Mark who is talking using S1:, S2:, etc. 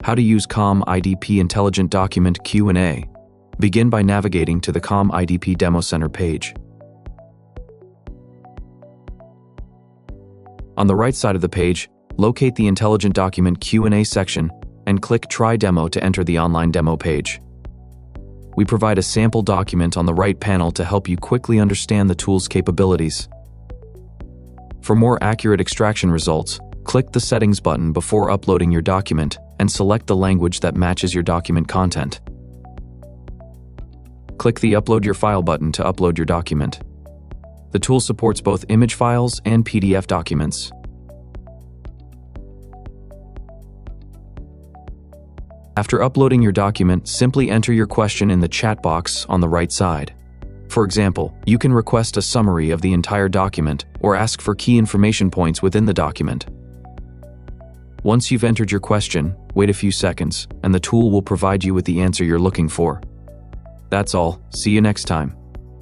S1: How to use ComIDP Intelligeant Document Q&A. Begin by navigating to the ComIDP Demo Center page. On the right side of the page, locate the Intelligeant Document Q&A section and click Try Demo to enter the online demo page. We provide a sample document on the right panel to help you quickly understand the tool's capabilities. For more accurate extraction results, click the Settings button before uploading your document and select the language that matches your document content. Click the Upload Your File button to upload your document. The tool supports both image files and PDF documents. After uploading your document, simply enter your question in the chat box on the right side. For example, you can request a summary of the entire document or ask for key information points within the document. Once you've entered your question, wait a few seconds, and the tool will provide you with the answer you're looking for. That's all. See you next time.